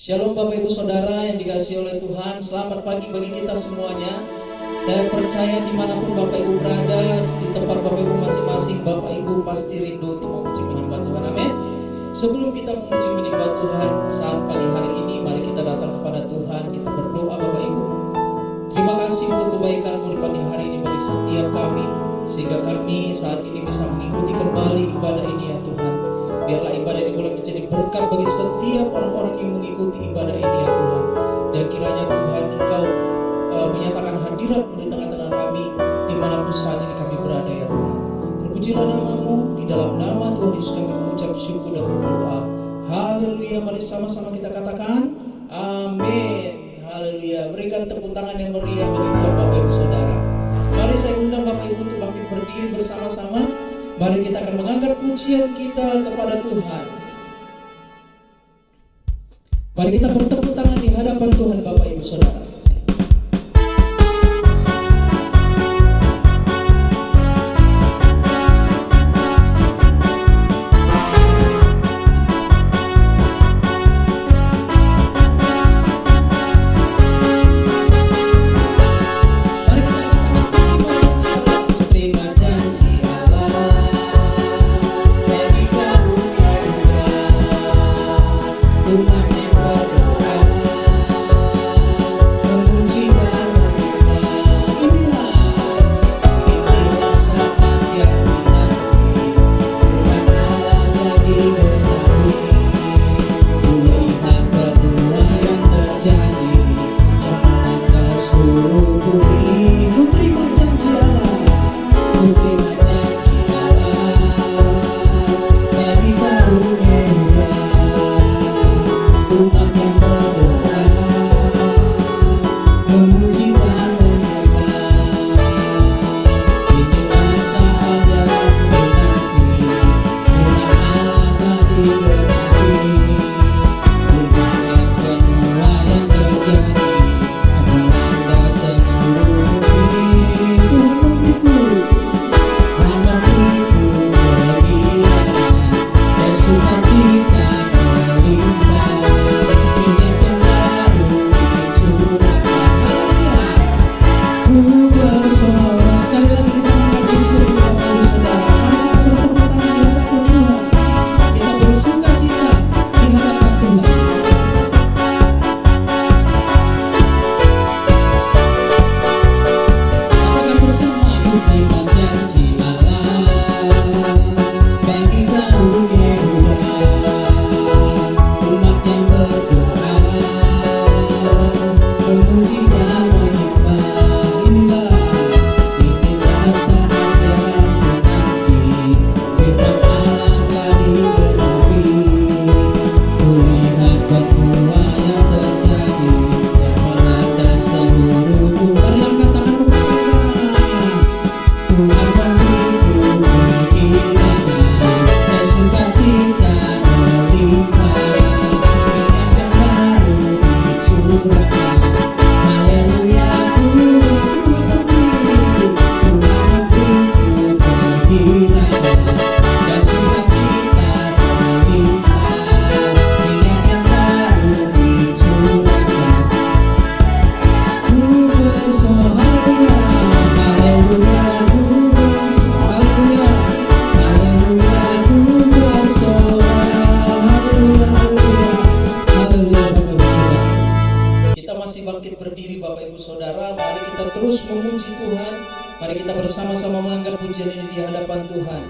Shalom Bapak Ibu Saudara yang dikasihi oleh Tuhan. Selamat pagi bagi kita semuanya. Saya percaya dimanapun Bapak Ibu berada, di tempat Bapak Ibu masing-masing, Bapak Ibu pasti rindu untuk memuji menyembah Tuhan. Amin. Sebelum kita memuji menyembah Tuhan saat pagi hari ini, mari kita datang kepada Tuhan. Kita berdoa Bapak Ibu. Terima kasih untuk kebaikan-Mu di pagi hari ini bagi setiap kami, sehingga kami saat ini bisa mengikuti kembali ibadah ini ya Tuhan. Biarlah ibadah ini boleh menjadi berkat bagi setiap orang-orang yang mengikuti ibadah ini ya Tuhan. Dan kiranya Tuhan Engkau menyatakan hadirat-Mu di tengah-tengah kami dimanapun saat ini kami berada ya Tuhan. Terpujilah nama-Mu, di dalam nama Tuhan Yesus kami mengucap syukur dan berdoa. Haleluya. Mari sama-sama kita katakan amin. Haleluya. Berikan tepuk tangan yang meriah bagi Tuhan Bapak Ibu Saudara. Mari saya undang Bapak Ibu untuk bangkit berdiri bersama-sama. Mari kita akan mengangkat pujian kita kepada Tuhan. Mari kita bertepuk tangan di hadapan Tuhan Bapak Ibu Saudara. Bersama-sama mengangkat pujian ini di hadapan Tuhan.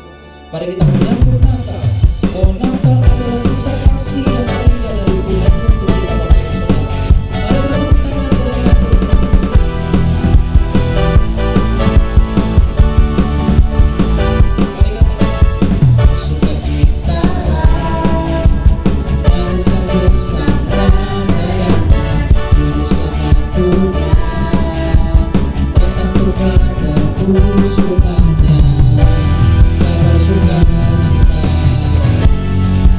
Mari kita menyambut Natal. Oh Natal adalah kisah kasih yang terindah dari Tuhan untuk kita Bapak Ibu Saudara. Mari bertepuk tangan kepada Tuhan. Mari katakan sukacita bangsa-bangsa raja dan juru selamat Tuhan. sukanya, kabar sukacita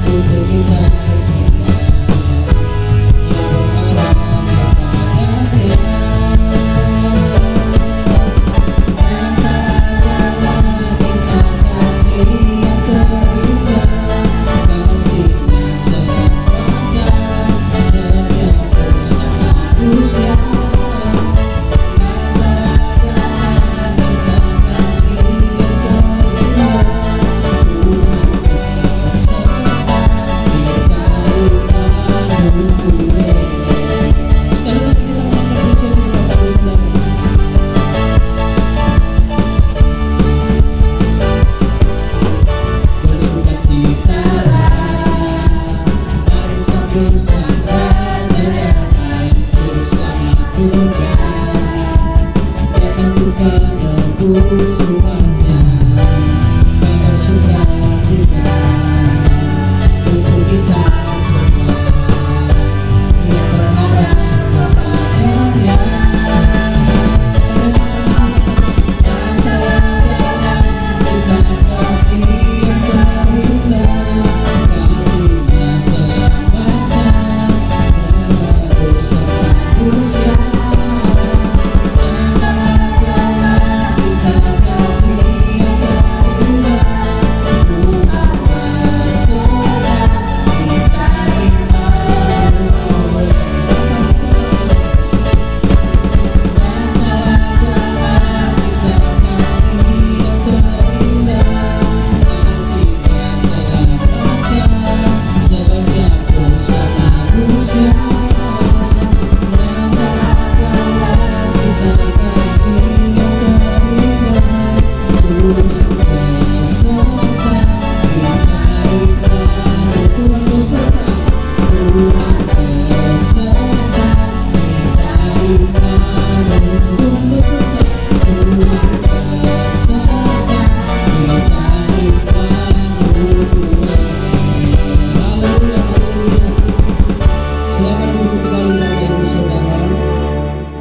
untuk kita semua yang berharap kepadanya. Kisah kasih yang terindah, kasihnya selamanya, setiap dosa manusia. Semuanya kabar sukacita untuk kita semua yang berharap kepadanya. Kisah kasih yang terindah, kasihnya selamanya, semua dosa manusia.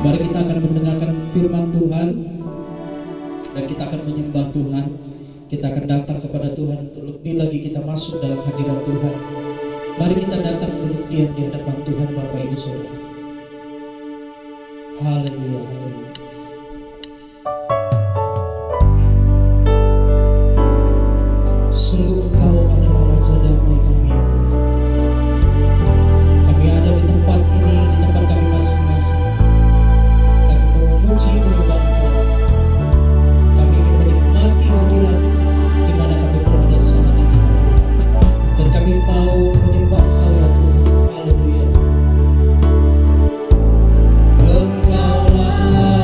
Mari kita akan mendengarkan firman Tuhan dan kita akan menyembah Tuhan. Kita akan datang kepada Tuhan untuk lebih lagi kita masuk dalam hadirat Tuhan. Mari kita datang duduk diam di hadapan Tuhan Bapak Ibu Saudara. Haleluya, haleluya. Sungguh Engkau adalah Raja damai kami ya Tuhan. Kami ada di tempat ini, di tempat kami masing-masing. Kami memuji menyembah Engkau. Kami ingin menikmati hadirat di mana kami berada saat ini. Dan kami mau menyembah Engkau ya Tuhan. Haleluya. Engkaulah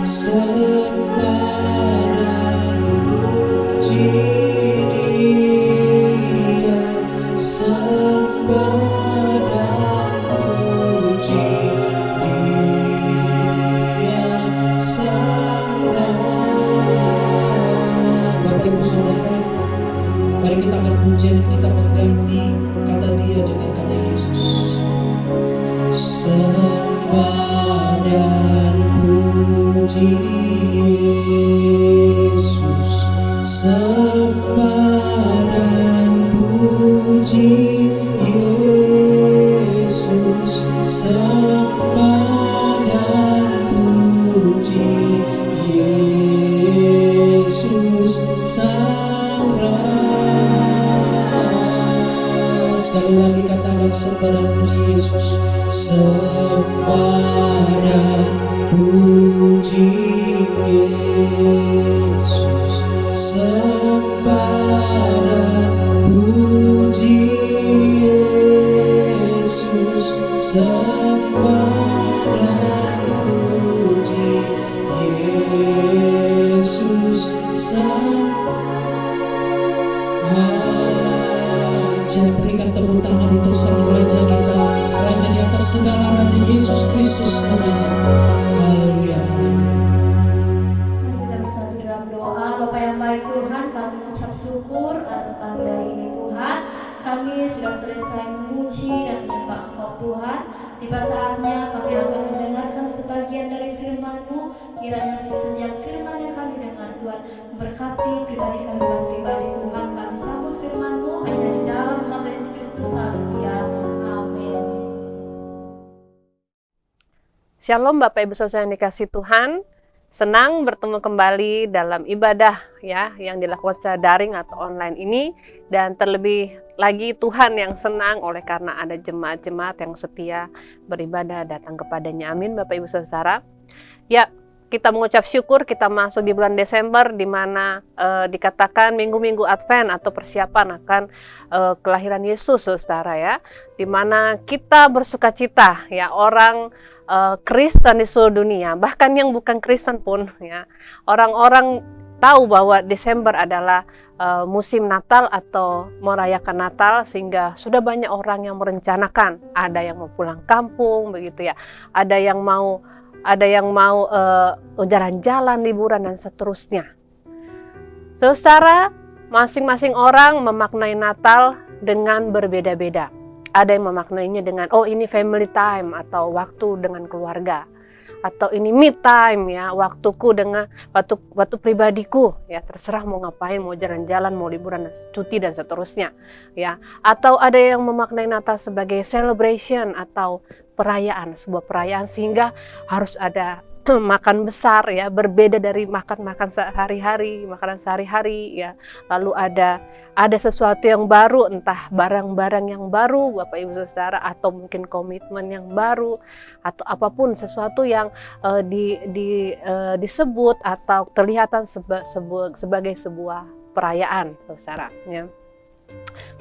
sembah dan puji Dia, sembah dan puji Dia, Sang Raja. Bapak Ibu Saudara, mari kita angkat pujian, kita mengganti kata Dia dengan kata Yesus. Sembah dan puji Yesus, sembah dan puji Yesus, sembah dan puji Yesus, Sang Raja. Sekali lagi katakan sembah dan puji Yesus, sembah dan puji Yesus, sembah dan puji Yesus, sembah dan puji Yesus, Sang Raja. Berikan tepuk tangan untuk Sang Raja kita, Raja di atas segala raja, Yesus Kristus namanya. Haleluya, haleluya. Kita bersatu dalam doa. Bapa yang baik Tuhan, kami mengucap syukur atas pagi hari ini Tuhan. Kami sudah selesai memuji dan menyembah Engkau Tuhan. Tiba saatnya kami akan mendengarkan sebagian dari firman-Mu. Kiranya setiap firman yang kami dengar Tuhan memberkati pribadi kami pribadi Tuhan. Kami sambut firman-Mu hanya di dalam nama Yesus Kristus. Haleluya. Amin. Shalom Bapak Ibu Saudara yang dikasihi Tuhan. Senang bertemu kembali dalam ibadah ya yang dilakukan secara daring atau online ini, dan terlebih lagi Tuhan yang senang oleh karena ada jemaat-jemaat yang setia beribadah datang kepadanya. Amin Bapak Ibu Saudara. Ya, kita mengucap syukur kita masuk di bulan Desember di mana dikatakan minggu-minggu Advent atau persiapan akan kelahiran Yesus Saudara ya. Di mana kita bersukacita ya, orang Kristen di seluruh dunia, bahkan yang bukan Kristen pun ya, orang-orang tahu bahwa Desember adalah musim Natal atau merayakan Natal, sehingga sudah banyak orang yang merencanakan, ada yang mau pulang kampung begitu ya, ada yang mau jalan-jalan, liburan dan seterusnya. Saudara, masing-masing orang memaknai Natal dengan berbeda-beda. Ada yang memaknainya dengan ini family time atau waktu dengan keluarga, atau ini me time ya, waktuku dengan waktu pribadiku ya, terserah mau ngapain, mau jalan-jalan, mau liburan, cuti dan seterusnya ya. Atau ada yang memaknai Natal sebagai celebration atau perayaan, sebuah perayaan sehingga harus ada makan besar ya, berbeda dari makan sehari-hari, makanan sehari-hari ya. Lalu ada sesuatu yang baru, entah barang-barang yang baru Bapak Ibu Saudara, atau mungkin komitmen yang baru, atau apapun sesuatu yang disebut atau kelihatan sebagai sebuah perayaan Saudara ya.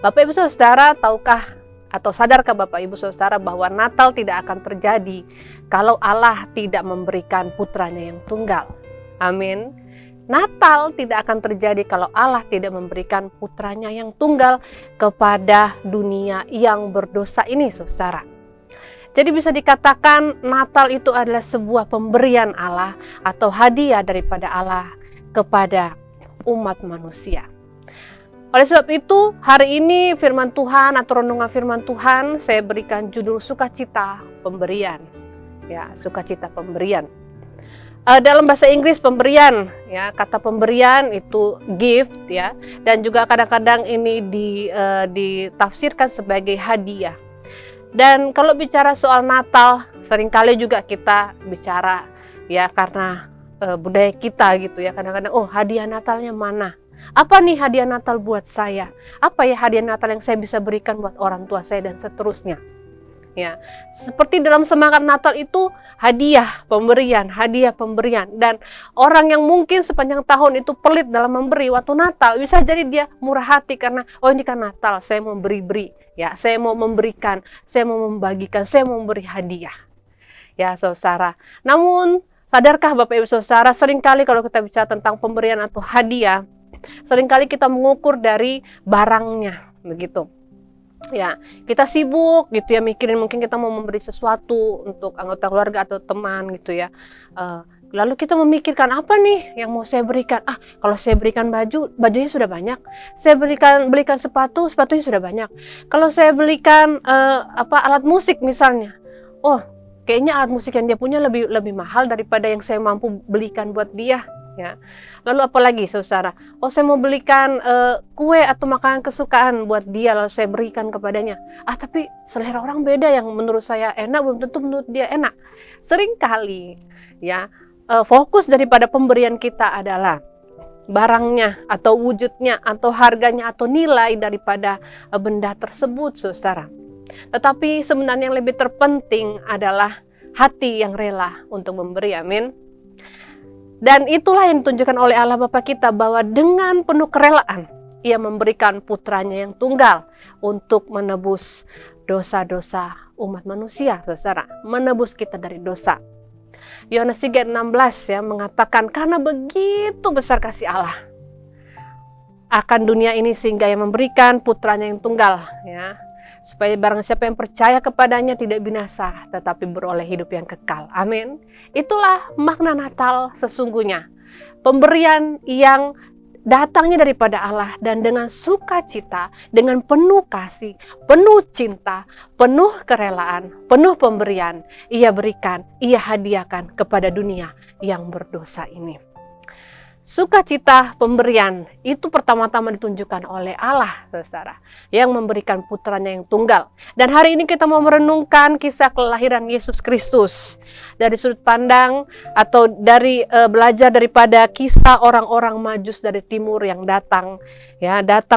Bapak Ibu Saudara, tahukah atau sadarkah Bapak Ibu Saudara bahwa Natal tidak akan terjadi kalau Allah tidak memberikan putranya yang tunggal? Amin. Natal tidak akan terjadi kalau Allah tidak memberikan putranya yang tunggal kepada dunia yang berdosa ini Saudara. Jadi bisa dikatakan Natal itu adalah sebuah pemberian Allah atau hadiah daripada Allah kepada umat manusia. Oleh sebab itu, hari ini firman Tuhan atau renungan firman Tuhan saya berikan judul sukacita pemberian. Ya, sukacita pemberian. Dalam bahasa Inggris pemberian, ya, kata pemberian itu gift ya, dan juga kadang-kadang ini ditafsirkan sebagai hadiah. Dan kalau bicara soal Natal, seringkali juga kita bicara ya karena budaya kita gitu ya, kadang-kadang hadiah Natalnya mana? Apa nih hadiah Natal buat saya? Apa ya hadiah Natal yang saya bisa berikan buat orang tua saya dan seterusnya? Ya, seperti dalam semangat Natal itu hadiah pemberian, dan orang yang mungkin sepanjang tahun itu pelit dalam memberi, waktu Natal bisa jadi dia murah hati karena ini kan Natal, saya mau beri-beri, ya, saya mau memberikan, saya mau membagikan, saya mau memberi hadiah. Ya, saudara. Namun Sadarkah Bapak Ibu Saudara, seringkali kalau kita bicara tentang pemberian atau hadiah, seringkali kita mengukur dari barangnya, begitu. Ya, kita sibuk gitu ya, mikirin mungkin kita mau memberi sesuatu untuk anggota keluarga atau teman gitu ya. Lalu kita memikirkan apa nih yang mau saya berikan? Kalau saya berikan baju, bajunya sudah banyak. Saya belikan sepatu, sepatunya sudah banyak. Kalau saya belikan alat musik misalnya, kayaknya alat musik yang dia punya lebih mahal daripada yang saya mampu belikan buat dia. Ya. Lalu apalagi saudara? Saya mau belikan kue atau makanan kesukaan buat dia, lalu saya berikan kepadanya. Tapi selera orang beda, yang menurut saya enak belum tentu menurut dia enak. Seringkali ya fokus daripada pemberian kita adalah barangnya atau wujudnya atau harganya atau nilai daripada benda tersebut, saudara. Tetapi sebenarnya yang lebih terpenting adalah hati yang rela untuk memberi. Amin. Dan itulah yang ditunjukkan oleh Allah Bapa kita, bahwa dengan penuh kerelaan Ia memberikan putranya yang tunggal untuk menebus dosa-dosa umat manusia, saudara, menebus kita dari dosa. Yohanes 3:16 ya mengatakan, karena begitu besar kasih Allah akan dunia ini sehingga Ia memberikan putranya yang tunggal, ya, supaya barang siapa yang percaya kepadanya tidak binasa tetapi beroleh hidup yang kekal. Amin. Itulah makna Natal sesungguhnya. Pemberian yang datangnya daripada Allah dan dengan sukacita, dengan penuh kasih, penuh cinta, penuh kerelaan, penuh pemberian, Ia berikan, Ia hadiahkan kepada dunia yang berdosa ini. Sukacita pemberian itu pertama-tama ditunjukkan oleh Allah, saudara, yang memberikan putranya yang tunggal. Dan hari ini kita mau merenungkan kisah kelahiran Yesus Kristus dari sudut pandang atau dari belajar daripada kisah orang-orang Majus dari timur yang datang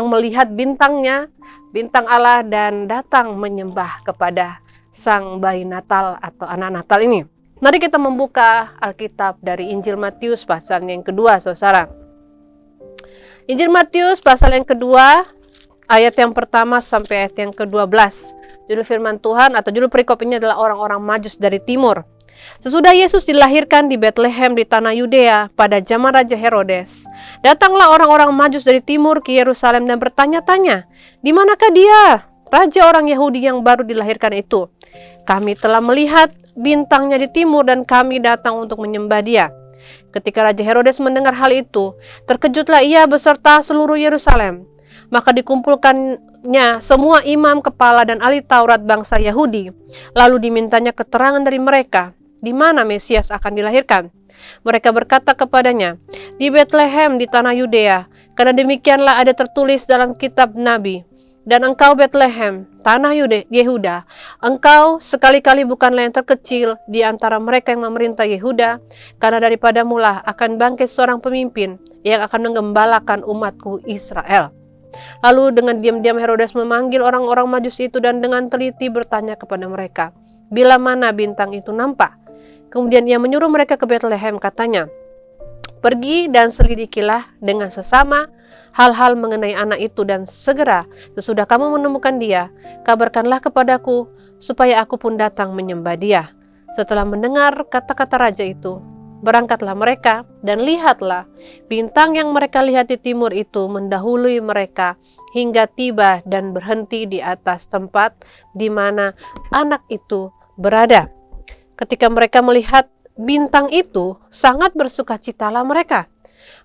melihat bintangnya, bintang Allah, dan datang menyembah kepada sang bayi Natal atau anak Natal ini. Mari kita membuka Alkitab dari Injil Matius pasal yang kedua, saudara. Injil Matius pasal yang kedua, ayat yang pertama sampai ayat yang ke-12. Judul firman Tuhan atau judul perikop ini adalah orang-orang Majus dari timur. Sesudah Yesus dilahirkan di Betlehem di tanah Yudea pada zaman Raja Herodes, datanglah orang-orang Majus dari timur ke Yerusalem dan bertanya-tanya, "Di manakah dia, raja orang Yahudi yang baru dilahirkan itu? Kami telah melihat bintangnya di timur dan kami datang untuk menyembah dia." Ketika Raja Herodes mendengar hal itu, terkejutlah ia beserta seluruh Yerusalem. Maka dikumpulkannya semua imam kepala dan ahli Taurat bangsa Yahudi. Lalu dimintanya keterangan dari mereka, di mana Mesias akan dilahirkan. Mereka berkata kepadanya, "Di Betlehem di tanah Yudea, karena demikianlah ada tertulis dalam kitab Nabi. Dan engkau Betlehem, tanah Yehuda, engkau sekali-kali bukanlah yang terkecil di antara mereka yang memerintah Yehuda, karena daripadamu lah akan bangkit seorang pemimpin yang akan menggembalakan umatku Israel." Lalu dengan diam-diam Herodes memanggil orang-orang Majus itu dan dengan teliti bertanya kepada mereka, bila mana bintang itu nampak. Kemudian ia menyuruh mereka ke Betlehem, katanya, "Pergi dan selidikilah dengan sesama hal-hal mengenai anak itu, dan segera sesudah kamu menemukan dia, kabarkanlah kepadaku supaya aku pun datang menyembah dia." Setelah mendengar kata-kata raja itu, berangkatlah mereka dan lihatlah bintang yang mereka lihat di timur itu mendahului mereka hingga tiba dan berhenti di atas tempat di mana anak itu berada. Ketika mereka melihat bintang itu, sangat bersukacitalah mereka.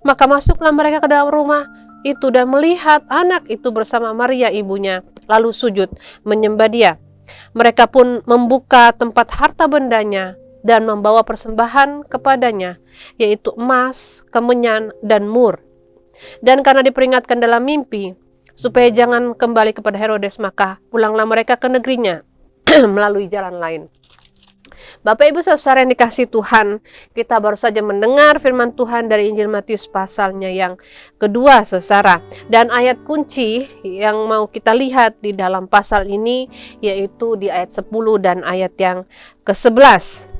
Maka masuklah mereka ke dalam rumah itu dan melihat anak itu bersama Maria ibunya, lalu sujud menyembah dia. Mereka pun membuka tempat harta bendanya dan membawa persembahan kepadanya, yaitu emas, kemenyan, dan mur. Dan karena diperingatkan dalam mimpi, supaya jangan kembali kepada Herodes, maka pulanglah mereka ke negerinya melalui jalan lain. Bapak Ibu Saudara yang dikasihi Tuhan, kita baru saja mendengar firman Tuhan dari Injil Matius pasalnya yang kedua, saudara. Dan ayat kunci yang mau kita lihat di dalam pasal ini yaitu di ayat 10 dan ayat yang ke-11.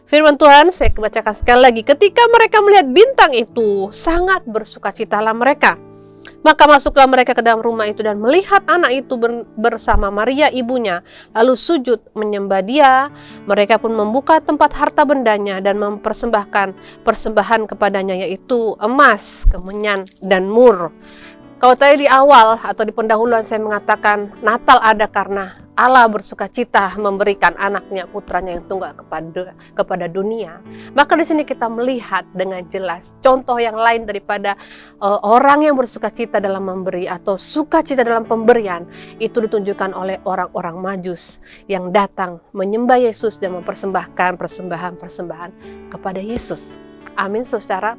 Firman Tuhan saya bacakan sekali lagi. Ketika mereka melihat bintang itu, sangat bersukacitalah mereka. Maka masuklah mereka ke dalam rumah itu dan melihat anak itu bersama Maria ibunya, lalu sujud menyembah dia. Mereka pun membuka tempat harta bendanya dan mempersembahkan persembahan kepadanya, yaitu emas, kemenyan, dan mur. Kalau tadi di awal atau di pendahuluan saya mengatakan Natal ada karena Allah bersuka cita memberikan anaknya, putranya yang tunggal kepada dunia. Maka di sini kita melihat dengan jelas contoh yang lain daripada orang yang bersuka cita dalam memberi atau sukacita dalam pemberian, itu ditunjukkan oleh orang-orang Majus yang datang menyembah Yesus dan mempersembahkan persembahan-persembahan kepada Yesus. Amin, saudara.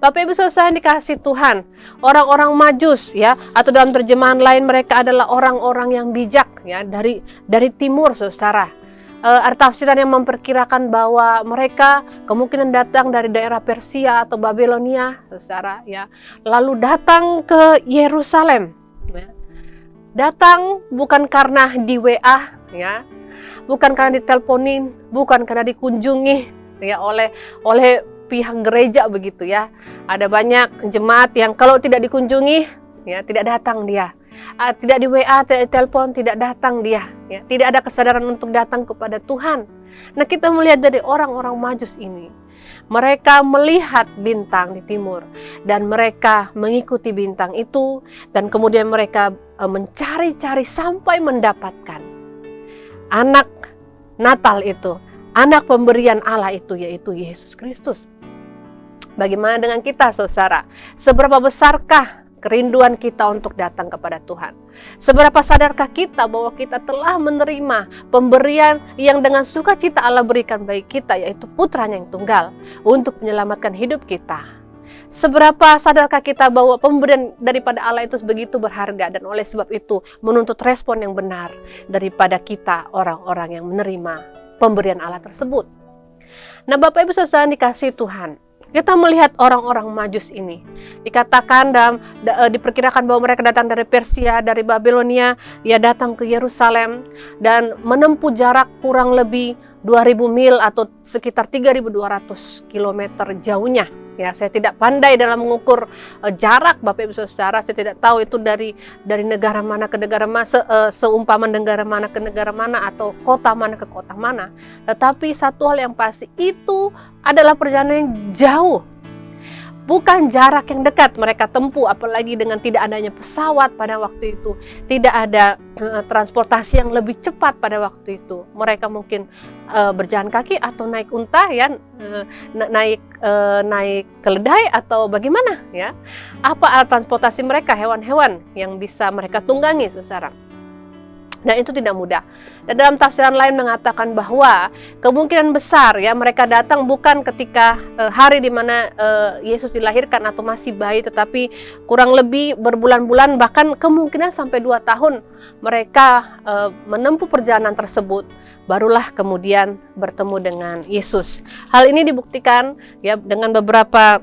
Bapak Ibu saudara yang dikasih Tuhan, orang-orang Majus ya, atau dalam terjemahan lain mereka adalah orang-orang yang bijak ya, dari timur saudara. Ada tafsiran yang memperkirakan bahwa mereka kemungkinan datang dari daerah Persia atau Babilonia saudara ya, lalu datang ke Yerusalem ya. Datang bukan karena di WA ya, bukan karena diteleponin, bukan karena dikunjungi ya oleh pihak gereja begitu ya. Ada banyak jemaat yang kalau tidak dikunjungi ya tidak datang dia. Tidak di WA, tidak di telepon, tidak datang dia ya. Tidak ada kesadaran untuk datang kepada Tuhan. Nah, kita melihat dari orang-orang Majus ini, mereka melihat bintang di timur dan mereka mengikuti bintang itu, dan kemudian mereka mencari-cari sampai mendapatkan anak Natal itu, anak pemberian Allah itu, yaitu Yesus Kristus. Bagaimana dengan kita saudara? Seberapa besarkah kerinduan kita untuk datang kepada Tuhan? Seberapa sadarkah kita bahwa kita telah menerima pemberian yang dengan sukacita Allah berikan bagi kita, yaitu putranya yang tunggal untuk menyelamatkan hidup kita? Seberapa sadarkah kita bahwa pemberian daripada Allah itu begitu berharga, dan oleh sebab itu menuntut respon yang benar daripada kita orang-orang yang menerima pemberian Allah tersebut. Nah, Bapak Ibu saudara dikasihi Tuhan, kita melihat orang-orang Majus ini, dikatakan diperkirakan bahwa mereka datang dari Persia, dari Babilonia, ya datang ke Yerusalem dan menempuh jarak kurang lebih 2000 mil atau sekitar 3200 km jauhnya. Ya, saya tidak pandai dalam mengukur jarak Bapak Ibu Saudara, saya tidak tahu itu dari negara mana ke negara mana, seumpama negara mana ke negara mana atau kota mana ke kota mana. Tetapi satu hal yang pasti, itu adalah perjalanan yang jauh. Bukan jarak yang dekat mereka tempuh, apalagi dengan tidak adanya pesawat pada waktu itu. Tidak ada transportasi yang lebih cepat pada waktu itu. Mereka mungkin berjalan kaki atau naik unta ya, naik keledai atau bagaimana ya. Apa alat transportasi mereka? Hewan-hewan yang bisa mereka tunggangi saudara. Dan itu tidak mudah. Dan dalam tafsiran lain mengatakan bahwa kemungkinan besar ya mereka datang bukan ketika hari di mana Yesus dilahirkan atau masih bayi, tetapi kurang lebih berbulan-bulan, bahkan kemungkinan sampai 2 tahun mereka menempuh perjalanan tersebut, barulah kemudian bertemu dengan Yesus. Hal ini dibuktikan ya dengan beberapa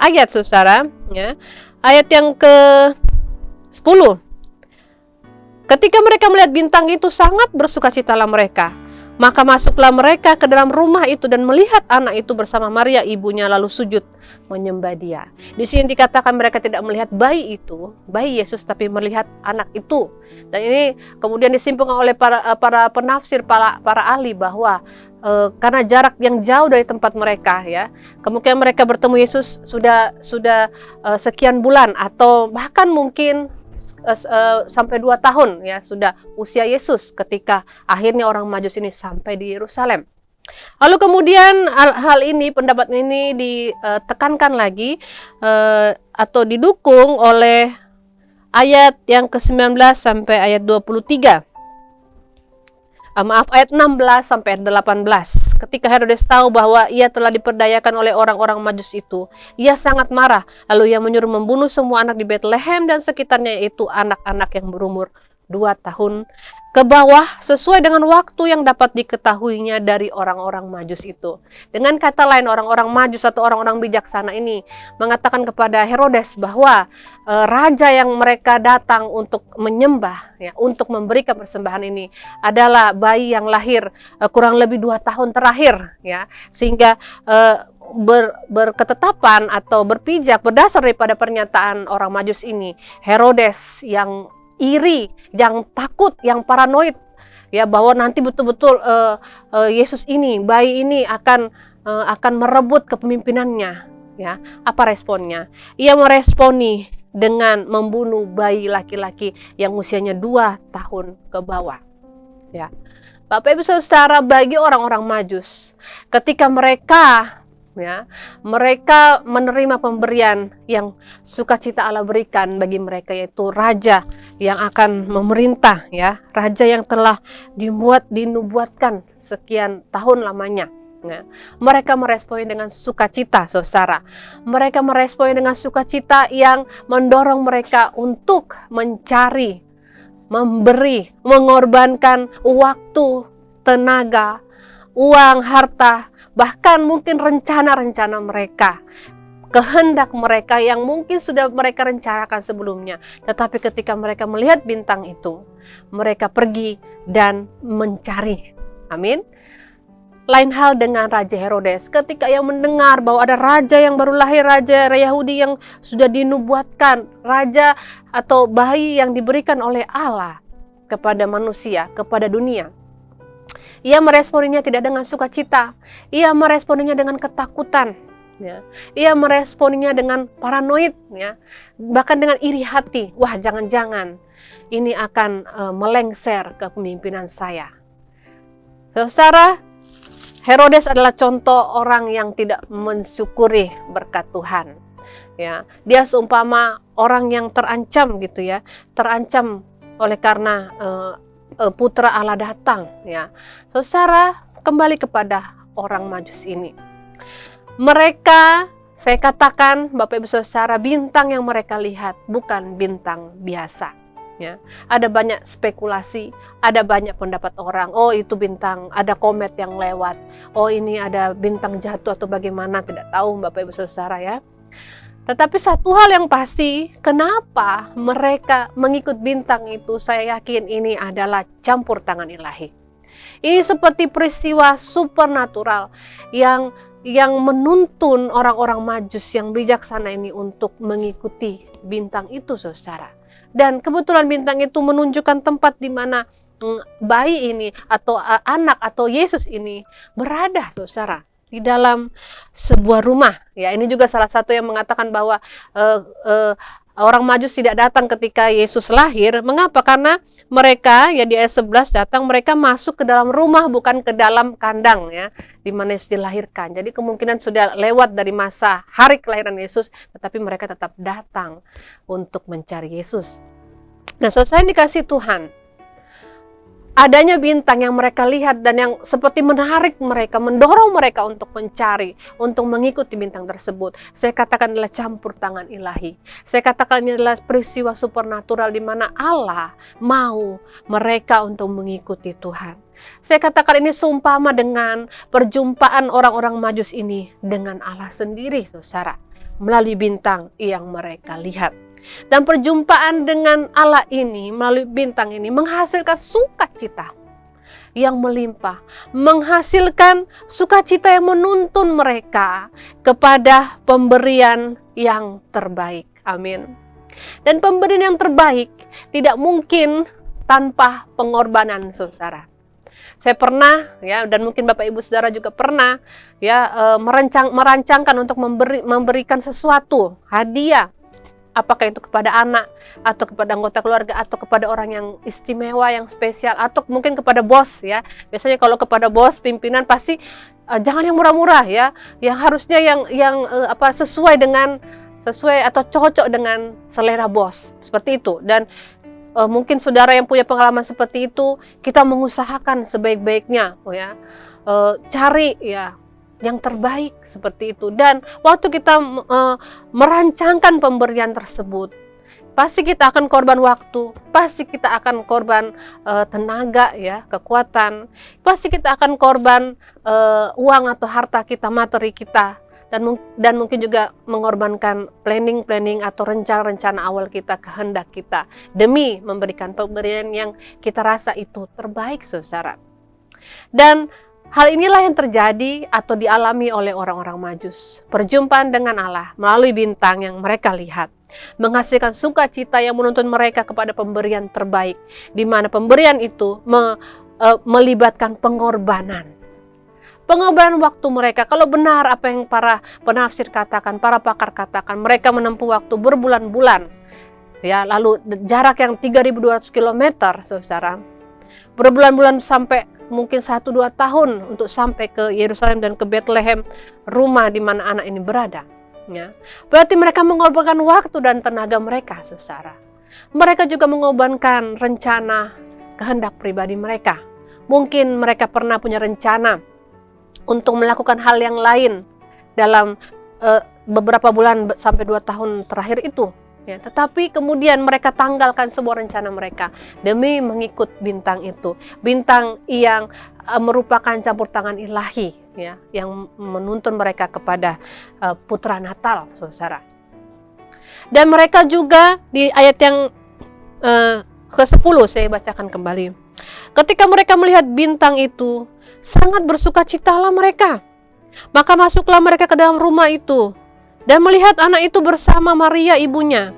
ayat saudara ya. Ayat yang ke-10. Ketika mereka melihat bintang itu, sangat bersukacitalah mereka. Maka masuklah mereka ke dalam rumah itu dan melihat anak itu bersama Maria ibunya, lalu sujud menyembah dia. Di sini dikatakan mereka tidak melihat bayi itu, bayi Yesus, tapi melihat anak itu. Dan ini kemudian disimpulkan oleh para penafsir, para ahli bahwa karena jarak yang jauh dari tempat mereka ya, kemungkinan mereka bertemu Yesus sudah sekian bulan atau bahkan mungkin sampai 2 tahun ya sudah usia Yesus ketika akhirnya orang Majus ini sampai di Yerusalem. Lalu kemudian hal ini, pendapat ini ditekankan lagi atau didukung oleh ayat yang ke-19 sampai ayat 23. Ayat 16 sampai ayat 18. Ketika Herodes tahu bahwa ia telah diperdayakan oleh orang-orang Majus itu, ia sangat marah. Lalu ia menyuruh membunuh semua anak di Bethlehem dan sekitarnya, yaitu anak-anak yang berumur 2 tahun ke bawah, sesuai dengan waktu yang dapat diketahuinya dari orang-orang Majus itu. Dengan kata lain, orang-orang Majus atau orang-orang bijaksana ini mengatakan kepada Herodes bahwa raja yang mereka datang untuk menyembah ya, untuk memberikan persembahan ini adalah bayi yang lahir kurang lebih 2 tahun terakhir ya, sehingga berketetapan atau berpijak berdasar daripada pernyataan orang Majus ini. Herodes yang iri, yang takut, yang paranoid, ya, bahwa nanti betul-betul Yesus ini, bayi ini akan merebut kepemimpinannya. Ya, apa responnya? Ia meresponi dengan membunuh bayi laki-laki yang usianya 2 tahun ke bawah. Ya, Bapak Ibu Saudara, bagi orang-orang Majus, ketika mereka menerima pemberian yang sukacita Allah berikan bagi mereka, yaitu raja yang akan memerintah, ya, raja yang telah dinubuatkan sekian tahun lamanya. Nah, mereka meresponi dengan sukacita, saudara. Mereka meresponi dengan sukacita yang mendorong mereka untuk mencari, memberi, mengorbankan waktu, tenaga, uang, harta, bahkan mungkin rencana-rencana mereka, kehendak mereka yang mungkin sudah mereka rencanakan sebelumnya. Tetapi ketika mereka melihat bintang itu, mereka pergi dan mencari. Amin. Lain hal dengan Raja Herodes, ketika ia mendengar bahwa ada raja yang baru lahir, raja Yahudi yang sudah dinubuatkan, raja atau bayi yang diberikan oleh Allah kepada manusia, kepada dunia. Ia meresponinya tidak dengan sukacita, ia meresponinya dengan ketakutan, ya. Ia meresponinya dengan paranoid, ya. Bahkan dengan iri hati. Wah, jangan-jangan ini akan melengsar kepemimpinan saya. Saudara, Herodes adalah contoh orang yang tidak mensyukuri berkat Tuhan. Ya, dia seumpama orang yang terancam gitu, ya, terancam oleh karena putra Allah datang, ya. Saudara, kembali kepada orang Majus ini. Mereka, saya katakan Bapak Ibu Saudara, bintang yang mereka lihat bukan bintang biasa. Ya, ada banyak spekulasi, ada banyak pendapat orang. Oh, itu bintang, ada komet yang lewat. Oh, ini ada bintang jatuh atau bagaimana, tidak tahu Bapak Ibu Saudara, ya. Tetapi satu hal yang pasti, kenapa mereka mengikut bintang itu, saya yakin ini adalah campur tangan ilahi. Ini seperti peristiwa supernatural yang menuntun orang-orang Majus yang bijaksana ini untuk mengikuti bintang itu, saudara. Dan kebetulan bintang itu menunjukkan tempat di mana bayi ini atau anak atau Yesus ini berada, saudara, di dalam sebuah rumah. Ya, ini juga salah satu yang mengatakan bahwa orang Majus tidak datang ketika Yesus lahir. Mengapa? Karena mereka, ya, di ayat 11 datang, mereka masuk ke dalam rumah, bukan ke dalam kandang, ya, di mana Yesus dilahirkan. Jadi kemungkinan sudah lewat dari masa hari kelahiran Yesus, tetapi mereka tetap datang untuk mencari Yesus. Nah, saudara yang dikasih Tuhan, adanya bintang yang mereka lihat dan yang seperti menarik mereka, mendorong mereka untuk mencari, untuk mengikuti bintang tersebut. Saya katakan adalah campur tangan ilahi. Saya katakan ini adalah peristiwa supernatural di mana Allah mau mereka untuk mengikuti Tuhan. Saya katakan ini seumpama dengan perjumpaan orang-orang Majus ini dengan Allah sendiri, saudara, melalui bintang yang mereka lihat. Dan perjumpaan dengan Allah ini melalui bintang ini menghasilkan sukacita yang melimpah, menghasilkan sukacita yang menuntun mereka kepada pemberian yang terbaik. Amin. Dan pemberian yang terbaik tidak mungkin tanpa pengorbanan, saudara. Saya pernah, ya, dan mungkin Bapak Ibu Saudara juga pernah, ya, merancangkan untuk memberikan sesuatu, hadiah. Apakah itu kepada anak, atau kepada anggota keluarga, atau kepada orang yang istimewa, yang spesial, atau mungkin kepada bos, ya. Biasanya kalau kepada bos, pimpinan pasti jangan yang murah-murah, ya. Yang harusnya yang sesuai atau cocok dengan selera bos. Seperti itu. Dan mungkin saudara yang punya pengalaman seperti itu, kita mengusahakan sebaik-baiknya, ya. Cari, ya, yang terbaik seperti itu. Dan waktu kita merancangkan pemberian tersebut, pasti kita akan korban waktu, pasti kita akan korban tenaga, ya, kekuatan, pasti kita akan korban uang atau harta kita, materi kita, dan mungkin juga mengorbankan planning atau rencana-rencana awal kita, kehendak kita, demi memberikan pemberian yang kita rasa itu terbaik, saudara. Dan Hal inilah yang terjadi atau dialami oleh orang-orang Majus. Perjumpaan dengan Allah melalui bintang yang mereka lihat menghasilkan sukacita yang menuntun mereka kepada pemberian terbaik, di mana pemberian itu melibatkan pengorbanan. Pengorbanan waktu mereka, kalau benar apa yang para penafsir katakan, para pakar katakan, mereka menempuh waktu berbulan-bulan, ya, lalu jarak yang 3.200 km, saudara, berbulan-bulan sampai mungkin 1-2 tahun untuk sampai ke Yerusalem dan ke Bethlehem, rumah di mana anak ini berada. Ya. Berarti mereka mengorbankan waktu dan tenaga mereka, saudara. Mereka juga mengorbankan rencana kehendak pribadi mereka. Mungkin mereka pernah punya rencana untuk melakukan hal yang lain dalam beberapa bulan sampai 2 tahun terakhir itu. Ya, tetapi kemudian mereka tanggalkan semua rencana mereka demi mengikut bintang itu. Bintang yang merupakan campur tangan ilahi, ya, yang menuntun mereka kepada putra Natal, saudara. Dan mereka juga di ayat yang ke-10 saya bacakan kembali. Ketika mereka melihat bintang itu, sangat bersukacitalah mereka. Maka masuklah mereka ke dalam rumah itu dan melihat anak itu bersama Maria ibunya,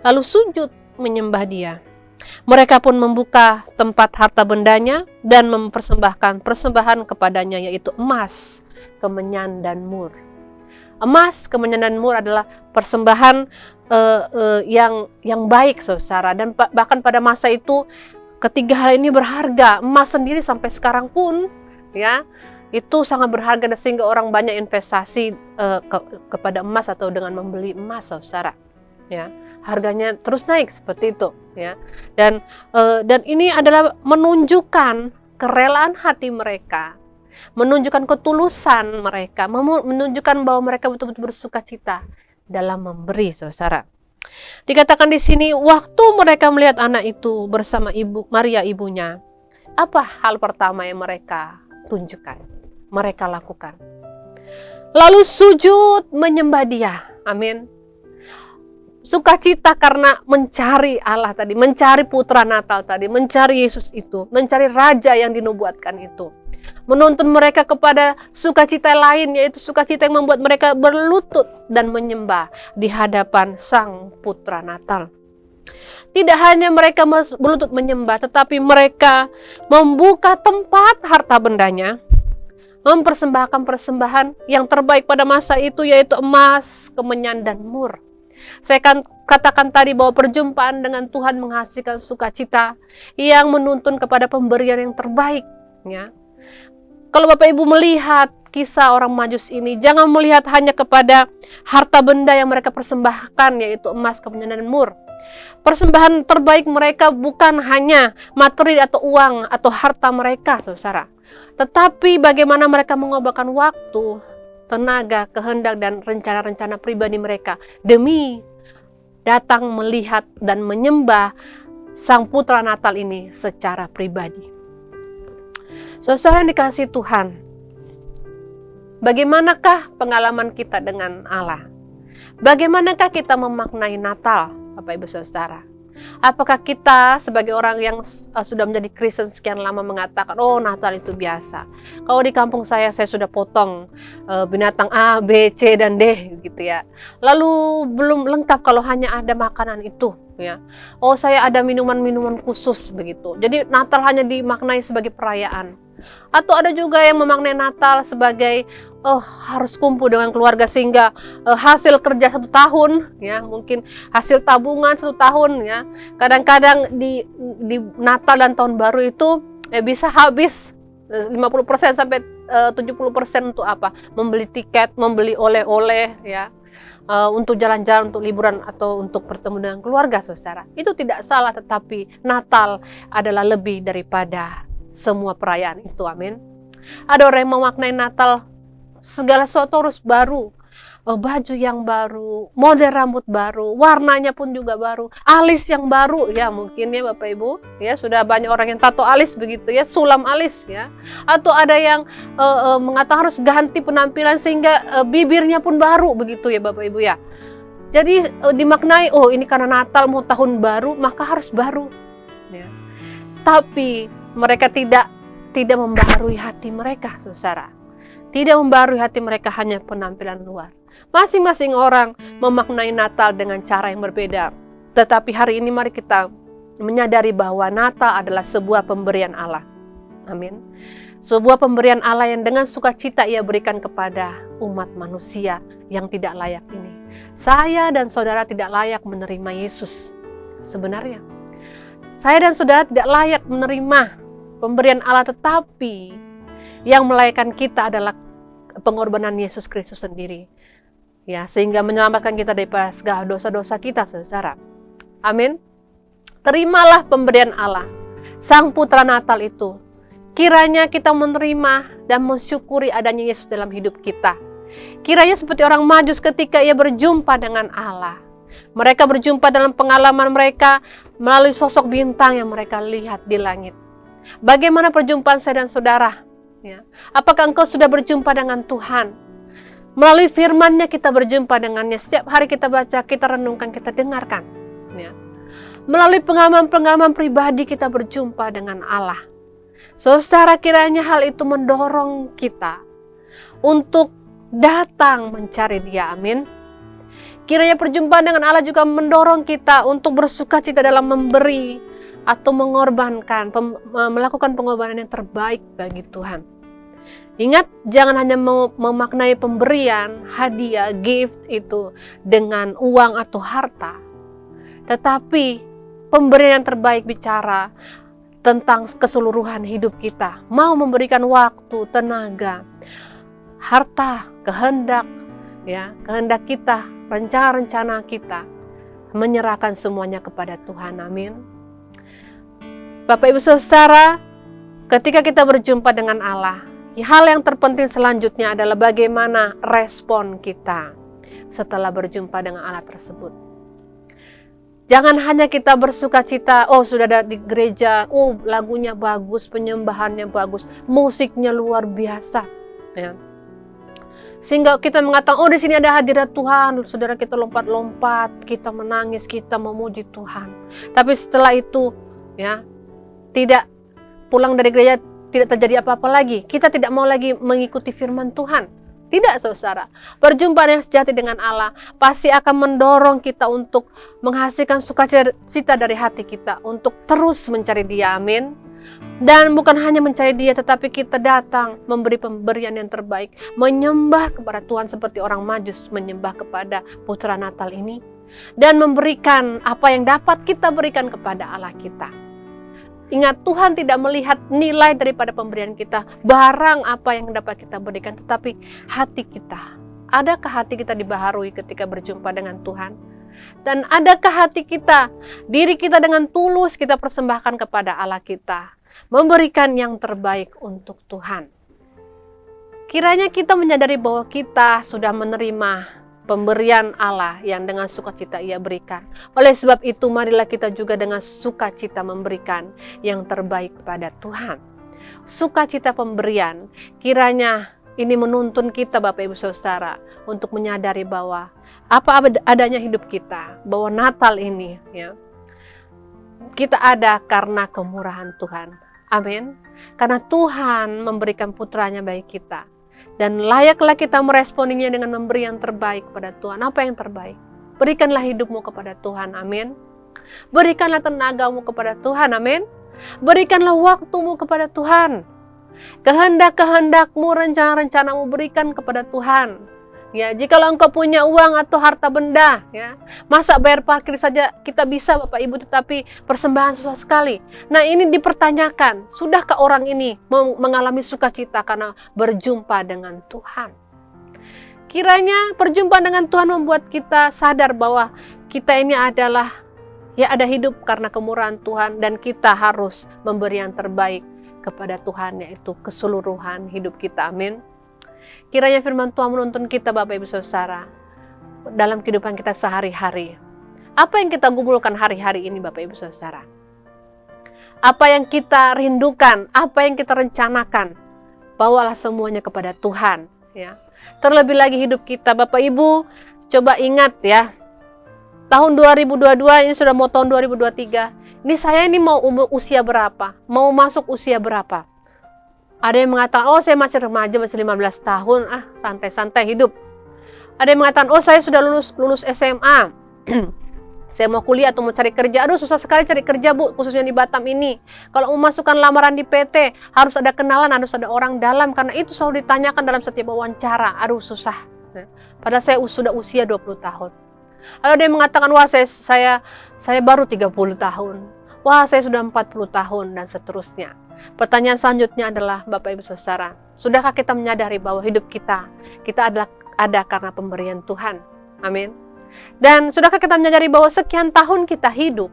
lalu sujud menyembah dia. Mereka pun membuka tempat harta bendanya dan mempersembahkan persembahan kepadanya, yaitu emas, kemenyan, dan mur. Emas, kemenyan, dan mur adalah persembahan yang baik, saudara. Dan bahkan pada masa itu ketiga hal ini berharga. Emas sendiri sampai sekarang pun, ya, itu sangat berharga, dan sehingga orang banyak investasi kepada emas atau dengan membeli emas, saudara. Ya, harganya terus naik seperti itu, ya. Dan ini adalah menunjukkan kerelaan hati mereka, menunjukkan ketulusan mereka, menunjukkan bahwa mereka betul-betul bersukacita dalam memberi, saudara. Dikatakan di sini, waktu mereka melihat anak itu bersama ibu Maria ibunya, apa hal pertama yang mereka tunjukkan, mereka lakukan? Lalu sujud menyembah dia. Amin. Sukacita karena mencari Allah tadi, mencari putra Natal tadi, mencari Yesus itu, mencari raja yang dinubuatkan itu. Menuntun mereka kepada sukacita lain, yaitu sukacita yang membuat mereka berlutut dan menyembah di hadapan Sang Putra Natal. Tidak hanya mereka berlutut menyembah, tetapi mereka membuka tempat harta bendanya, mempersembahkan persembahan yang terbaik pada masa itu, yaitu emas, kemenyan, dan mur. Saya akan katakan tadi bahwa perjumpaan dengan Tuhan menghasilkan sukacita yang menuntun kepada pemberian yang terbaik, ya. Kalau Bapak Ibu melihat kisah orang Majus ini, jangan melihat hanya kepada harta benda yang mereka persembahkan, yaitu emas, kemenyan, dan mur. Persembahan terbaik mereka bukan hanya materi atau uang atau harta mereka, saudara, tetapi bagaimana mereka mengorbankan waktu, tenaga, kehendak, dan rencana-rencana pribadi mereka demi datang melihat dan menyembah Sang Putra Natal ini secara pribadi. Saudara yang dikasihi Tuhan, bagaimanakah pengalaman kita dengan Allah? Bagaimanakah kita memaknai Natal, Bapak Ibu Saudara? Apakah kita sebagai orang yang sudah menjadi Kristen sekian lama mengatakan, oh Natal itu biasa. Kalau di kampung saya sudah potong binatang A, B, C, dan D gitu ya. Lalu belum lengkap kalau hanya ada makanan itu, ya. Oh, saya ada minuman-minuman khusus begitu. Jadi Natal hanya dimaknai sebagai perayaan. Atau ada juga yang memaknai Natal sebagai harus kumpul dengan keluarga sehingga hasil kerja 1 tahun, ya, mungkin hasil tabungan 1 tahun, ya. Kadang-kadang di Natal dan Tahun Baru itu bisa habis 50% sampai 70% untuk apa? Membeli tiket, membeli oleh-oleh, ya. Untuk jalan-jalan, untuk liburan, atau untuk bertemu dengan keluarga, saudara. Itu tidak salah, tetapi Natal adalah lebih daripada semua perayaan itu, amin. Ada orang yang memaknai Natal segala sesuatu harus baru, baju yang baru, model rambut baru, warnanya pun juga baru, alis yang baru, ya mungkin ya Bapak Ibu, ya sudah banyak orang yang tato alis begitu ya, sulam alis ya, atau ada yang mengatakan harus ganti penampilan sehingga bibirnya pun baru begitu ya Bapak Ibu ya. Jadi dimaknai, oh ini karena Natal mau tahun baru maka harus baru, ya. Tapi mereka tidak tidak membaharui hati mereka, saudara. Tidak membaharui hati mereka hanya penampilan luar. Masing-masing orang memaknai Natal dengan cara yang berbeda. Tetapi hari ini mari kita menyadari bahwa Natal adalah sebuah pemberian Allah. Amin. Sebuah pemberian Allah yang dengan sukacita Ia berikan kepada umat manusia yang tidak layak ini. Saya dan saudara tidak layak menerima Yesus. Sebenarnya, saya dan saudara tidak layak menerima pemberian Allah, tetapi yang melayakkan kita adalah pengorbanan Yesus Kristus sendiri. Ya, sehingga menyelamatkan kita daripada segala dosa-dosa kita, saudara. Amin. Terimalah pemberian Allah, Sang Putra Natal itu. Kiranya kita menerima dan mensyukuri adanya Yesus dalam hidup kita. Kiranya seperti orang Majus ketika ia berjumpa dengan Allah. Mereka berjumpa dalam pengalaman mereka melalui sosok bintang yang mereka lihat di langit. Bagaimana perjumpaan saya dan saudara? Ya. Apakah engkau sudah berjumpa dengan Tuhan? Melalui firman-Nya kita berjumpa dengannya. Setiap hari kita baca, kita renungkan, kita dengarkan. Ya. Melalui pengalaman-pengalaman pribadi kita berjumpa dengan Allah. Saudara, kiranya hal itu mendorong kita untuk datang mencari Dia. Amin. Kiranya perjumpaan dengan Allah juga mendorong kita untuk bersukacita dalam memberi atau mengorbankan, melakukan pengorbanan yang terbaik bagi Tuhan. Ingat, jangan hanya memaknai pemberian, hadiah, gift itu dengan uang atau harta. Tetapi pemberian yang terbaik bicara tentang keseluruhan hidup kita. Mau memberikan waktu, tenaga, harta, kehendak, ya, kehendak kita, rencana-rencana kita, menyerahkan semuanya kepada Tuhan. Amin. Bapak Ibu Saudara, ketika kita berjumpa dengan Allah, hal yang terpenting selanjutnya adalah bagaimana respon kita setelah berjumpa dengan Allah tersebut. Jangan hanya kita bersukacita, oh sudah ada di gereja, oh lagunya bagus, penyembahannya bagus, musiknya luar biasa, ya. Sehingga kita mengatakan, oh di sini ada hadirat Tuhan, saudara, kita lompat-lompat, kita menangis, kita memuji Tuhan. Tapi setelah itu, ya, tidak pulang dari gereja, tidak terjadi apa-apa lagi. Kita tidak mau lagi mengikuti firman Tuhan. Tidak, saudara. Perjumpaan yang sejati dengan Allah pasti akan mendorong kita untuk menghasilkan sukacita dari hati kita, untuk terus mencari Dia. Amin. Dan bukan hanya mencari Dia, tetapi kita datang memberi pemberian yang terbaik, menyembah kepada Tuhan seperti orang Majus menyembah kepada Putra Natal ini, dan memberikan apa yang dapat kita berikan kepada Allah kita. Ingat, Tuhan tidak melihat nilai daripada pemberian kita, barang apa yang dapat kita berikan, tetapi hati kita. Adakah hati kita dibaharui ketika berjumpa dengan Tuhan? Dan adakah hati kita, diri kita dengan tulus kita persembahkan kepada Allah kita, memberikan yang terbaik untuk Tuhan? Kiranya kita menyadari bahwa kita sudah menerima pemberian Allah yang dengan sukacita Ia berikan. Oleh sebab itu, marilah kita juga dengan sukacita memberikan yang terbaik kepada Tuhan. Sukacita pemberian, kiranya ini menuntun kita, Bapak Ibu Saudara, untuk menyadari bahwa apa adanya hidup kita, bahwa Natal ini, ya, kita ada karena kemurahan Tuhan. Amin. Karena Tuhan memberikan putranya bagi kita. Dan layaklah kita meresponinya dengan memberi yang terbaik kepada Tuhan. Apa yang terbaik? Berikanlah hidupmu kepada Tuhan. Amin. Berikanlah tenagamu kepada Tuhan. Amin. Berikanlah waktumu kepada Tuhan. Kehendak-kehendakmu, rencana-rencanamu berikan kepada Tuhan. Ya, jikalau engkau punya uang atau harta benda, ya, masa bayar parkir saja kita bisa, Bapak Ibu, tetapi persembahan susah sekali. Nah, ini dipertanyakan, sudahkah orang ini mengalami sukacita karena berjumpa dengan Tuhan? Kiranya perjumpaan dengan Tuhan membuat kita sadar bahwa kita ini adalah, ya, ada hidup karena kemurahan Tuhan, dan kita harus memberi yang terbaik kepada Tuhan, yaitu keseluruhan hidup kita. Amin. Kiranya firman Tuhan menuntun kita, Bapak Ibu Saudara, dalam kehidupan kita sehari-hari. Apa yang kita gumulkan hari-hari ini, Bapak Ibu Saudara? Apa yang kita rindukan, apa yang kita rencanakan, bawalah semuanya kepada Tuhan, ya. Terlebih lagi hidup kita, Bapak Ibu, coba ingat, ya. Tahun 2022 ini sudah mau tahun 2023. Ini saya ini mau usia berapa? Mau masuk usia berapa? Ada yang mengatakan, oh saya masih remaja, masih 15 tahun, santai-santai hidup. Ada yang mengatakan, oh saya sudah lulus SMA, saya mau kuliah atau mau cari kerja. Aduh susah sekali cari kerja Bu, khususnya di Batam ini. Kalau mau masukkan lamaran di PT, harus ada kenalan, harus ada orang dalam. Karena itu selalu ditanyakan dalam setiap wawancara. Aduh susah. Padahal saya sudah usia 20 tahun. Lalu ada yang mengatakan, wah saya baru 30 tahun. Wah saya sudah 40 tahun dan seterusnya. Pertanyaan selanjutnya adalah, Bapak Ibu Saudara, sudahkah kita menyadari bahwa hidup kita adalah ada karena pemberian Tuhan? Amin. Dan sudahkah kita menyadari bahwa sekian tahun kita hidup,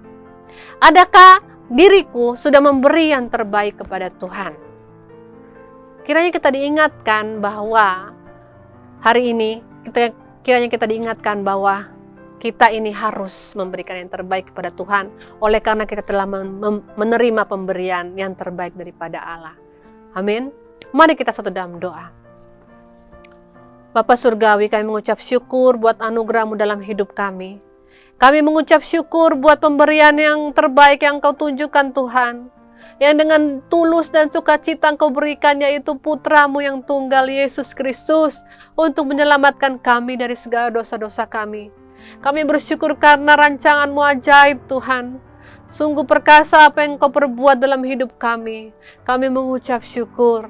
adakah diriku sudah memberi yang terbaik kepada Tuhan? Kiranya kita diingatkan bahwa hari ini, kiranya kita diingatkan bahwa kita ini harus memberikan yang terbaik kepada Tuhan, oleh karena kita telah menerima pemberian yang terbaik daripada Allah. Amin. Mari kita satu dalam doa. Bapa Surgawi, kami mengucap syukur buat anugerah-Mu dalam hidup kami. Kami mengucap syukur buat pemberian yang terbaik yang Kau tunjukkan Tuhan, yang dengan tulus dan sukacita Engkau berikan, yaitu Putra-Mu yang tunggal, Yesus Kristus, untuk menyelamatkan kami dari segala dosa-dosa kami. Kami bersyukur karena rancangan-Mu ajaib Tuhan. Sungguh perkasa apa yang Kau perbuat dalam hidup kami. Kami mengucap syukur.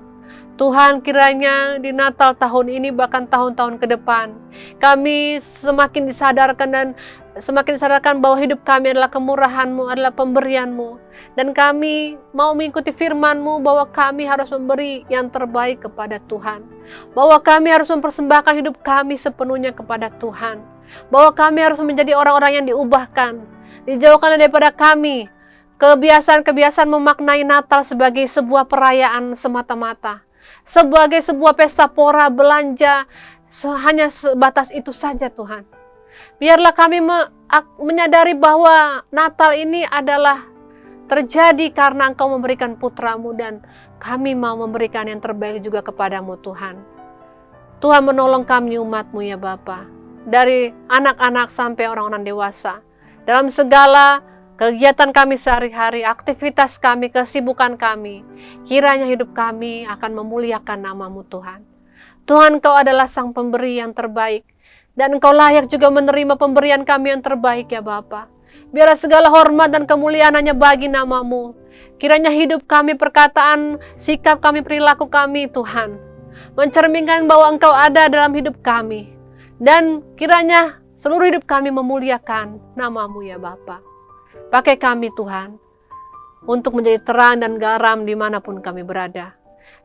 Tuhan, kiranya di Natal tahun ini bahkan tahun-tahun ke depan, kami semakin disadarkan bahwa hidup kami adalah kemurahan-Mu, adalah pemberian-Mu. Dan kami mau mengikuti firman-Mu bahwa kami harus memberi yang terbaik kepada Tuhan. Bahwa kami harus mempersembahkan hidup kami sepenuhnya kepada Tuhan. Bahwa kami harus menjadi orang-orang yang diubahkan. Dijauhkan daripada kami kebiasaan-kebiasaan memaknai Natal sebagai sebuah perayaan semata-mata. Sebagai sebuah pesta pora belanja, hanya sebatas itu saja Tuhan. Biarlah kami menyadari bahwa Natal ini adalah terjadi karena Engkau memberikan Putra-Mu, dan kami mau memberikan yang terbaik juga kepadamu Tuhan. Tuhan menolong kami umat-Mu ya Bapa, dari anak-anak sampai orang-orang dewasa. Dalam segala kegiatan kami sehari-hari, aktivitas kami, kesibukan kami, kiranya hidup kami akan memuliakan nama-Mu Tuhan. Tuhan, Engkau adalah Sang Pemberi yang terbaik, dan Engkau layak juga menerima pemberian kami yang terbaik ya Bapa. Biarlah segala hormat dan kemuliaan hanya bagi nama-Mu. Kiranya hidup kami, perkataan, sikap kami, perilaku kami Tuhan, mencerminkan bahwa Engkau ada dalam hidup kami. Dan kiranya seluruh hidup kami memuliakan nama-Mu ya Bapa. Pakai kami Tuhan, untuk menjadi terang dan garam dimanapun kami berada.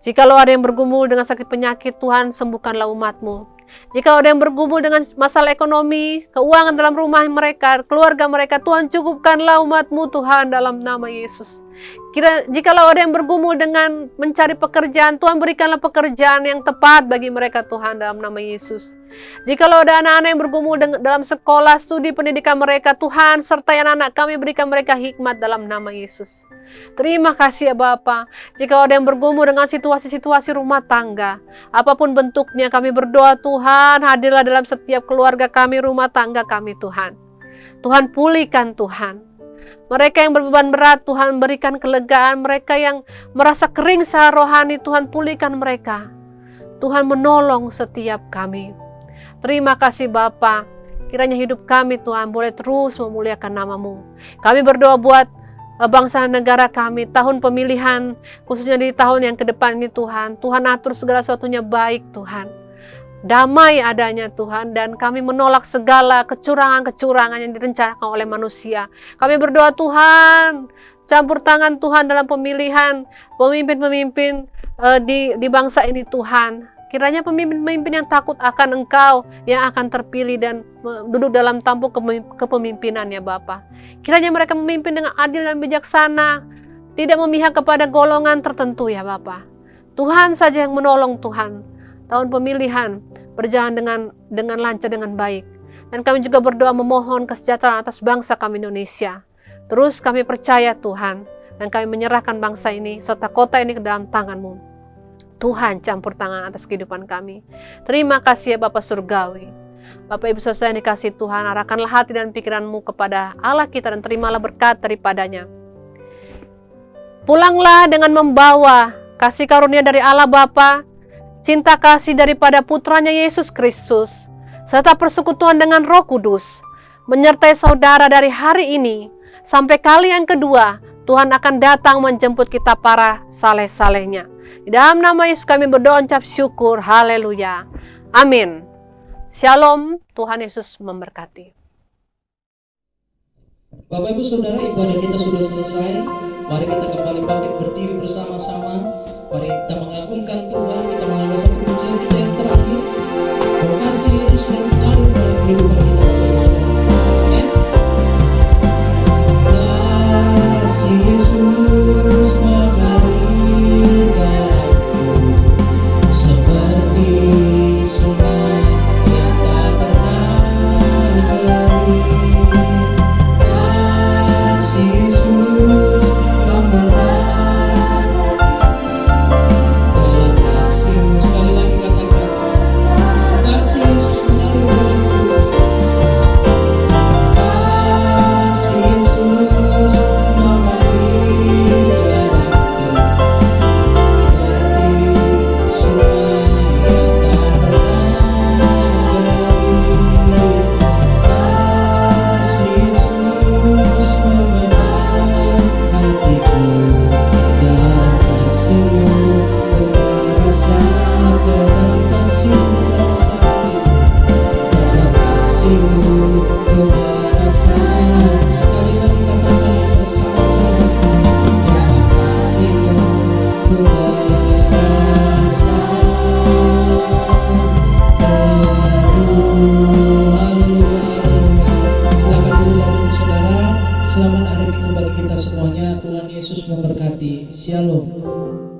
Jikalau ada yang bergumul dengan sakit penyakit, Tuhan sembuhkanlah umat-Mu. Jika ada yang bergumul dengan masalah ekonomi, keuangan dalam rumah mereka, keluarga mereka, Tuhan cukupkanlah umat-Mu Tuhan dalam nama Yesus. Jikalau ada yang bergumul dengan mencari pekerjaan, Tuhan berikanlah pekerjaan yang tepat bagi mereka Tuhan dalam nama Yesus. Jikalau ada anak-anak yang bergumul dalam sekolah, studi pendidikan mereka, Tuhan sertai anak-anak kami, berikan mereka hikmat dalam nama Yesus. Terima kasih ya Bapa. Jika ada yang bergumul dengan situasi-situasi rumah tangga, apapun bentuknya, kami berdoa Tuhan, hadirlah dalam setiap keluarga kami, rumah tangga kami Tuhan. Tuhan pulihkan Tuhan. Mereka yang berbeban berat, Tuhan berikan kelegaan. Mereka yang merasa kering secara rohani, Tuhan pulihkan mereka. Tuhan menolong setiap kami. Terima kasih Bapa. Kiranya hidup kami Tuhan boleh terus memuliakan nama-Mu. Kami berdoa buat bangsa negara kami, tahun pemilihan, khususnya di tahun yang ke depan ini Tuhan. Tuhan atur segala sesuatunya baik Tuhan. Damai adanya Tuhan, dan kami menolak segala kecurangan-kecurangan yang direncanakan oleh manusia. Kami berdoa Tuhan, campur tangan Tuhan dalam pemilihan pemimpin-pemimpin di bangsa ini Tuhan. Kiranya pemimpin-pemimpin yang takut akan Engkau yang akan terpilih dan duduk dalam tampuk kepemimpinan ya Bapa. Kiranya mereka memimpin dengan adil dan bijaksana, tidak memihak kepada golongan tertentu ya Bapa. Tuhan saja yang menolong Tuhan. Tahun pemilihan berjalan dengan lancar, dengan baik. Dan kami juga berdoa memohon kesejahteraan atas bangsa kami Indonesia. Terus kami percaya Tuhan, dan kami menyerahkan bangsa ini serta kota ini ke dalam tangan-Mu. Tuhan campur tangan atas kehidupan kami. Terima kasih ya Bapa Surgawi. Bapak Ibu Saudara yang dikasihi Tuhan, arahkanlah hati dan pikiran-Mu kepada Allah kita dan terimalah berkat daripadanya. Pulanglah dengan membawa kasih karunia dari Allah Bapa, cinta kasih daripada putranya Yesus Kristus, serta persekutuan dengan Roh Kudus, menyertai saudara dari hari ini sampai kali yang kedua Tuhan akan datang menjemput kita para saleh-salehnya. Di dalam nama Yesus kami berdoa ucap syukur. Haleluya. Amin. Shalom. Tuhan Yesus memberkati. Bapak Ibu Saudara, ibadah kita sudah selesai. Mari kita kembali bangkit berdiri bersama-sama. Mari kita mengagungkan Tuhan. Kita mengambil satu pujian kita yang terakhir. Terima kasih Yesus selalu mengalir dalam kehidupan kita, Bapak Ibu Saudara. Ya. Kasih Yesus mengalir dalamku seperti sungai yang tak pernah kering. Kasih Yesus membelah dalam kasih-Mu. Sekali lagi katakan, kasih Yesus mengalir dalamku. Kasih Yesus mengalir dalamku seperti sungai yang tak pernah kering. Kasih Yesus mengenal hatiku, dalam kasih-Mu ku merasa dalam kasih-Mu merasa, dalam kasih-Mu ku merasa. Sekali lagi katakan bersama-sama, dalam kasih-Mu ku merasa. Haleluya. Selamat ulang saudara, selamat hari Minggu bagi kita semuanya. Tuhan Yesus memberkati. Shalom.